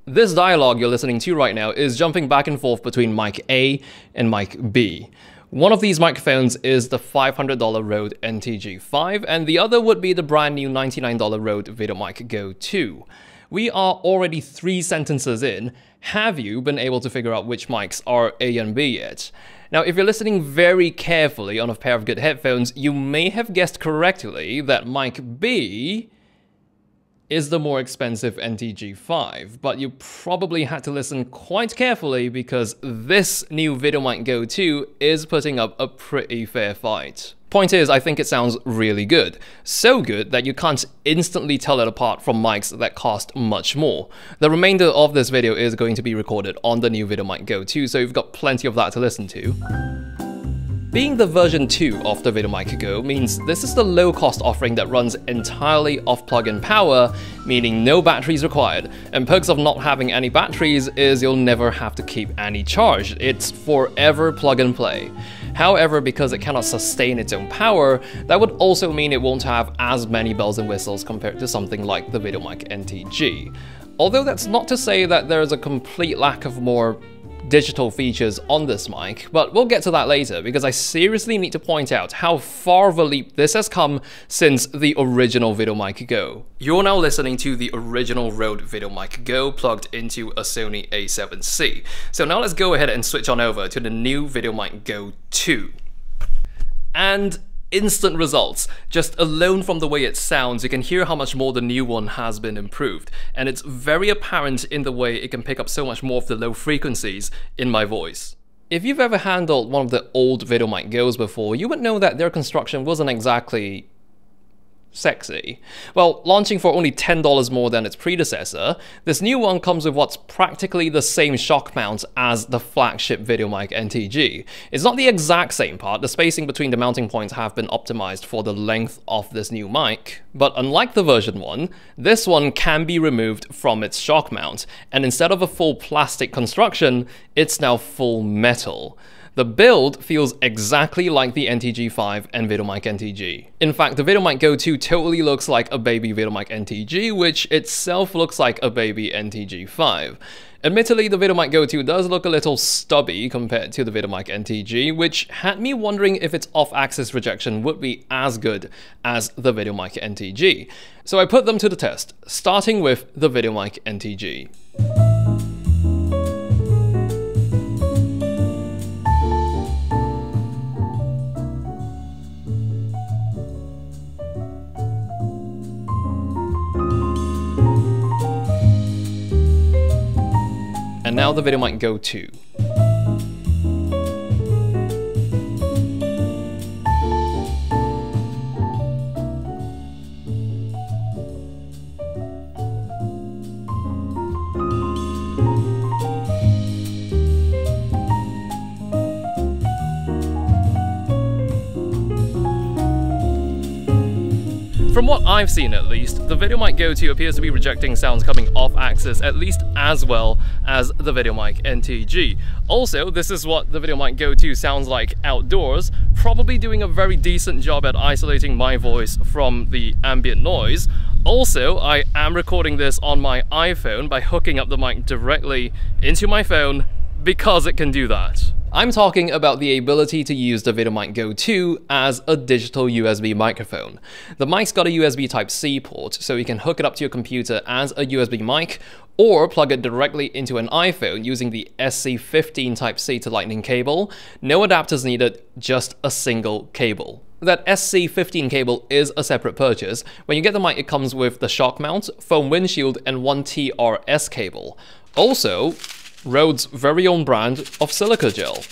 This dialogue you're listening to right now is jumping back and forth between mic A and mic B. One of these microphones is the $500 Rode NTG5, and the other would be the brand new $99 Rode Videomic GO 2. We are already 3 sentences in. Have you been able to figure out which mics are A and B yet? Now, if you're listening very carefully on a pair of good headphones, you may have guessed correctly that mic B is the more expensive NTG5, but you probably had to listen quite carefully because this new Videomic GO 2 is putting up a pretty fair fight. Point is, I think it sounds really good. So good that you can't instantly tell it apart from mics that cost much more. The remainder of this video is going to be recorded on the new Videomic GO 2, so you've got plenty of that to listen to. Being the version 2 of the Videomic GO means this is the low-cost offering that runs entirely off plug-in power, meaning no batteries required. And perks of not having any batteries is you'll never have to keep any charged. It's forever plug-and-play. However, because it cannot sustain its own power, that would also mean it won't have as many bells and whistles compared to something like the Videomic NTG. Although that's not to say that there is a complete lack of more digital features on this mic, but we'll get to that later because I seriously need to point out how far of a leap this has come since the original Videomic GO. You're now listening to the original Rode Videomic GO plugged into a Sony A7C. So now let's go ahead and switch on over to the new Videomic GO 2. And instant results. Just alone from the way it sounds, you can hear how much more the new one has been improved, and it's very apparent in the way it can pick up so much more of the low frequencies in my voice. If you've ever handled one of the old Videomic GOs before, you would know that their construction wasn't exactly sexy. Well, launching for only $10 more than its predecessor, this new one comes with what's practically the same shock mount as the flagship Videomic NTG. It's not the exact same part, the spacing between the mounting points have been optimized for the length of this new mic, but unlike the version 1, this one can be removed from its shock mount, and instead of a full plastic construction, it's now full metal. The build feels exactly like the NTG5 and Videomic NTG. In fact, the Videomic GO 2 totally looks like a baby Videomic NTG, which itself looks like a baby NTG5. Admittedly, the Videomic GO 2 does look a little stubby compared to the Videomic NTG, which had me wondering if its off-axis rejection would be as good as the Videomic NTG. So I put them to the test, starting with the Videomic NTG. And now the Videomic GO 2. From what I've seen at least, the Videomic GO 2 appears to be rejecting sounds coming off-axis at least as well as the Videomic NTG. Also, this is what the Videomic GO 2 sounds like outdoors, probably doing a very decent job at isolating my voice from the ambient noise. Also, I am recording this on my iPhone by hooking up the mic directly into my phone because it can do that. I'm talking about the ability to use the Videomic GO 2 as a digital USB microphone. The mic's got a USB Type-C port, so you can hook it up to your computer as a USB mic, or plug it directly into an iPhone using the SC15 Type-C to Lightning cable. No adapters needed, just a single cable. That SC15 cable is a separate purchase. When you get the mic, it comes with the shock mount, foam windshield, and one TRS cable. Also, Rode's very own brand of silica gel.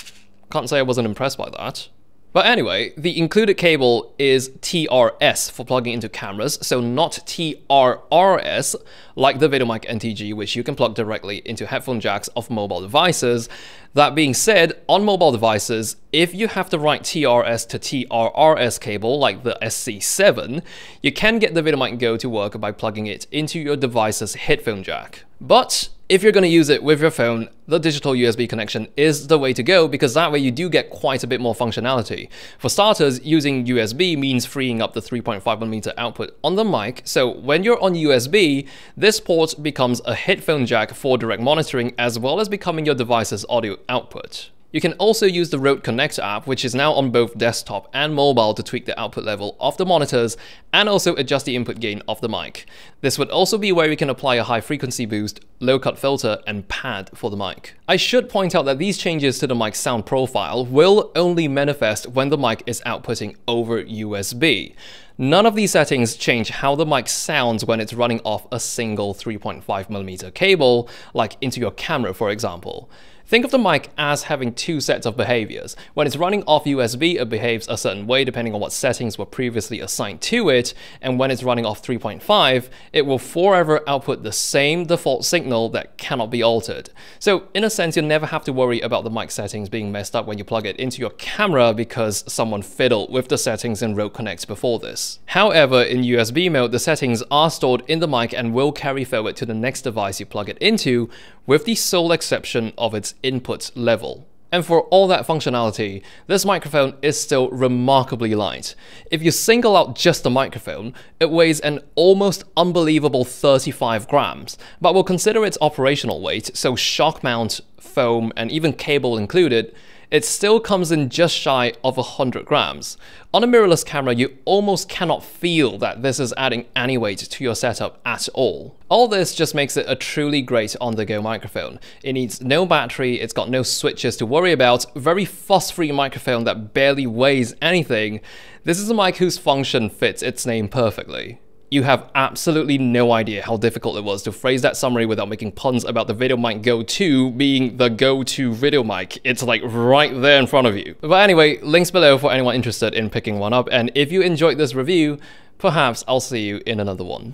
Can't say I wasn't impressed by that. But anyway, the included cable is TRS for plugging into cameras, so not TRRS like the Videomic NTG, which you can plug directly into headphone jacks of mobile devices. That being said, on mobile devices, if you have the right TRS to TRRS cable like the SC7, you can get the Videomic GO to work by plugging it into your device's headphone jack. But If you're going to use it with your phone, the digital USB connection is the way to go, because that way you do get quite a bit more functionality. For starters, using USB means freeing up the 3.5mm output on the mic, so when you're on USB, this port becomes a headphone jack for direct monitoring as well as becoming your device's audio output. You can also use the Rode Connect app, which is now on both desktop and mobile, to tweak the output level of the monitors and also adjust the input gain of the mic. This would also be where you can apply a high frequency boost, low cut filter, and pad for the mic. I should point out that these changes to the mic's sound profile will only manifest when the mic is outputting over USB. None of these settings change how the mic sounds when it's running off a single 3.5mm cable, like into your camera, for example. Think of the mic as having two sets of behaviors. When it's running off USB, it behaves a certain way depending on what settings were previously assigned to it, and when it's running off 3.5, it will forever output the same default signal that cannot be altered. So in a sense, you'll never have to worry about the mic settings being messed up when you plug it into your camera because someone fiddled with the settings in Rode Connect before this. However, in USB mode, the settings are stored in the mic and will carry forward to the next device you plug it into, with the sole exception of its input level. And for all that functionality, this microphone is still remarkably light. If you single out just the microphone, it weighs an almost unbelievable 35 grams, but we'll consider its operational weight, so shock mount, foam, and even cable included, it still comes in just shy of 100 grams. On a mirrorless camera, you almost cannot feel that this is adding any weight to your setup at all. All this just makes it a truly great on-the-go microphone. It needs no battery, it's got no switches to worry about, very fuss-free microphone that barely weighs anything. This is a mic whose function fits its name perfectly. You have absolutely no idea how difficult it was to phrase that summary without making puns about the Videomic GO 2 being the go-to video mic. It's like right there in front of you. But anyway, links below for anyone interested in picking one up, and if you enjoyed this review, perhaps I'll see you in another one.